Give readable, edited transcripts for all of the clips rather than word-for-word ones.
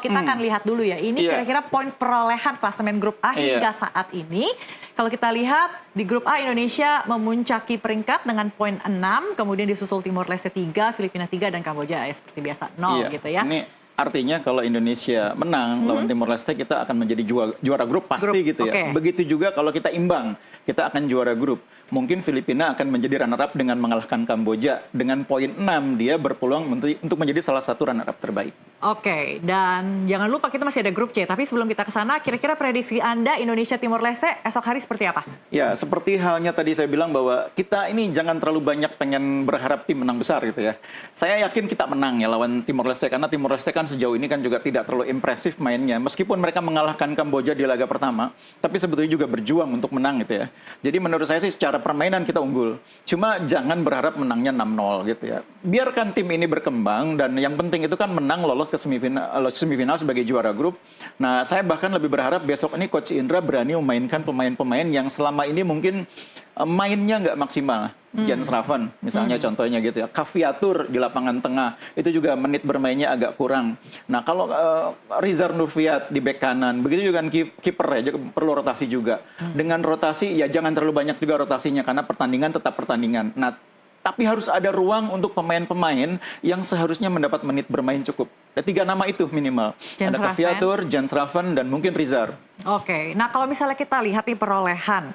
Kita akan lihat dulu ya, ini kira-kira poin perolehan klasemen grup A hingga saat ini. Kalau kita lihat di grup A, Indonesia memuncaki peringkat dengan poin 6, kemudian disusul Timor Leste 3, Filipina 3, dan Kamboja ya seperti biasa 0 gitu ya. Ini artinya kalau Indonesia menang lawan Timor Leste, kita akan menjadi juara grup pasti gitu ya. Begitu juga kalau kita imbang, kita akan juara grup. Mungkin Filipina akan menjadi runner-up dengan mengalahkan Kamboja. Dengan poin 6, dia berpeluang untuk menjadi salah satu runner-up terbaik. Oke, dan jangan lupa kita masih ada grup C. Tapi sebelum kita ke sana, kira-kira prediksi Anda Indonesia Timor Leste esok hari seperti apa? Ya, seperti halnya tadi saya bilang bahwa kita ini jangan terlalu banyak pengen berharap tim menang besar gitu ya. Saya yakin kita menang ya lawan Timor Leste, karena Timor Leste kan sejauh ini kan juga tidak terlalu impresif mainnya. Meskipun mereka mengalahkan Kamboja di laga pertama, tapi sebetulnya juga berjuang untuk menang gitu ya. Jadi menurut saya sih secara permainan kita unggul. Cuma jangan berharap menangnya 6-0 gitu ya. Biarkan tim ini berkembang, dan yang penting itu kan menang, lolos ke semifinal sebagai juara grup. Nah, saya bahkan lebih berharap besok ini Coach Indra berani memainkan pemain-pemain yang selama ini mungkin mainnya nggak maksimal. Jens Raven misalnya contohnya gitu ya. Kaviatur di lapangan tengah, itu juga menit bermainnya agak kurang. Nah, kalau Rizar Nurfiat di bek kanan, begitu juga kiper ya, perlu rotasi juga. Dengan rotasi ya jangan terlalu banyak juga rotasinya, karena pertandingan tetap pertandingan. Nah, tapi harus ada ruang untuk pemain-pemain yang seharusnya mendapat menit bermain cukup. Ada 3 nama itu minimal. Ada Kaviatur, Jens Raven, dan mungkin Rizar. Oke, nah kalau misalnya kita lihat di perolehan,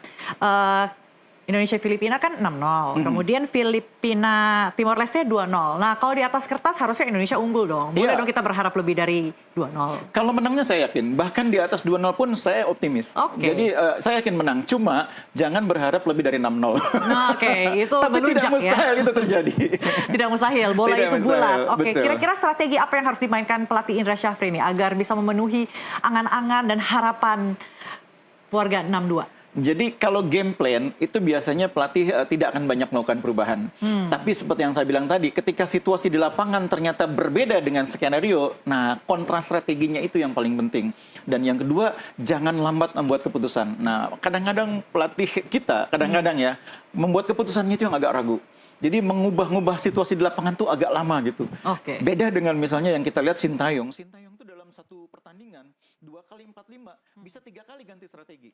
Indonesia-Filipina kan 6-0, kemudian Filipina Timor Leste 2-0. Nah, kalau di atas kertas harusnya Indonesia unggul dong. Boleh dong kita berharap lebih dari 2-0. Kalau menangnya saya yakin, bahkan di atas 2-0 pun saya optimis. Jadi saya yakin menang, cuma jangan berharap lebih dari 6-0. Nah, itu tapi melunjak tidak mustahil itu terjadi. Tidak mustahil, bola itu bulat. Kira-kira strategi apa yang harus dimainkan pelatih Indra Syafri ini agar bisa memenuhi angan-angan dan harapan warga 62? Jadi kalau game plan itu biasanya pelatih tidak akan banyak melakukan perubahan. Tapi seperti yang saya bilang tadi, ketika situasi di lapangan ternyata berbeda dengan skenario, nah kontra strateginya itu yang paling penting. Dan yang kedua, jangan lambat membuat keputusan. Nah, kadang-kadang pelatih kita, kadang-kadang ya, membuat keputusannya itu yang agak ragu. Jadi mengubah-ubah situasi di lapangan tuh agak lama gitu. Beda dengan misalnya yang kita lihat Sintayong. Sintayong itu dalam satu pertandingan 2 kali 4-5 bisa 3 kali ganti strategi.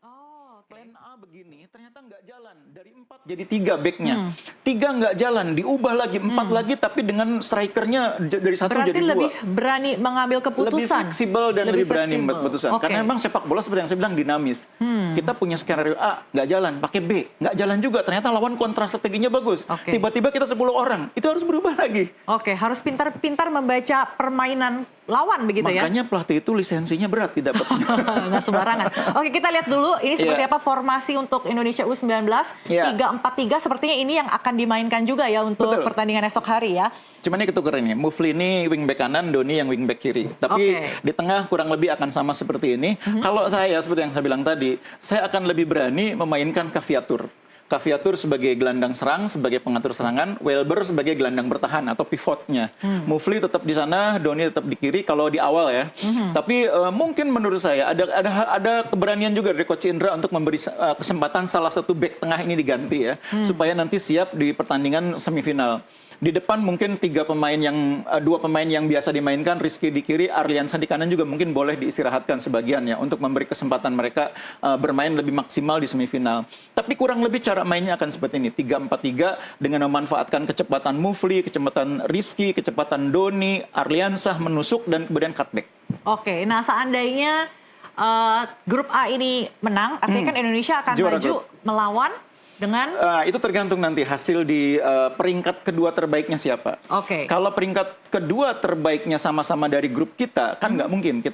Plan A begini ternyata nggak jalan, dari 4 jadi 3 backnya. 3 nggak jalan, diubah lagi 4 lagi, tapi dengan strikernya dari 1 jadi 2. Berarti lebih berani mengambil keputusan. Lebih fleksibel dan lebih berani membuat keputusan. Karena memang sepak bola seperti yang saya bilang dinamis. Kita punya skenario A nggak jalan, pakai B nggak jalan juga. Ternyata lawan kontra strateginya bagus. Tiba-tiba kita 10 orang, itu harus berubah lagi. Harus pintar-pintar membaca permainan lawan begitu ya. Makanya pelatih itu lisensinya berat didapatnya. Nggak sembarangan. Kita lihat dulu ini seperti apa formasi untuk Indonesia U19 3-4-3, sepertinya ini yang akan dimainkan juga ya untuk pertandingan esok hari ya. Cuman ini ketukeran ya, Mufli ini wingback kanan, Doni yang wingback kiri. Tapi di tengah kurang lebih akan sama seperti ini. Kalau saya seperti yang saya bilang tadi, saya akan lebih berani memainkan Kaviatur. Kaviatur sebagai gelandang serang, sebagai pengatur serangan, Welber sebagai gelandang bertahan atau pivotnya. Mufli tetap di sana, Doni tetap di kiri kalau di awal ya. Tapi mungkin menurut saya ada keberanian juga dari Coach Indra untuk memberi kesempatan salah satu back tengah ini diganti ya, supaya nanti siap di pertandingan semifinal. Di depan mungkin 2 pemain yang biasa dimainkan, Rizky di kiri, Arliansa di kanan juga mungkin boleh diistirahatkan sebagian ya, untuk memberi kesempatan mereka bermain lebih maksimal di semifinal. Tapi kurang lebih cara mainnya akan seperti ini, 3-4-3 dengan memanfaatkan kecepatan Mufli, kecepatan Rizky, kecepatan Doni, Arliansa menusuk, dan kemudian cutback. Nah seandainya grup A ini menang, artinya kan Indonesia akan maju melawan dengan itu tergantung nanti hasil di peringkat kedua terbaiknya siapa. Kalau peringkat kedua terbaiknya sama-sama dari grup kita, kan nggak mungkin.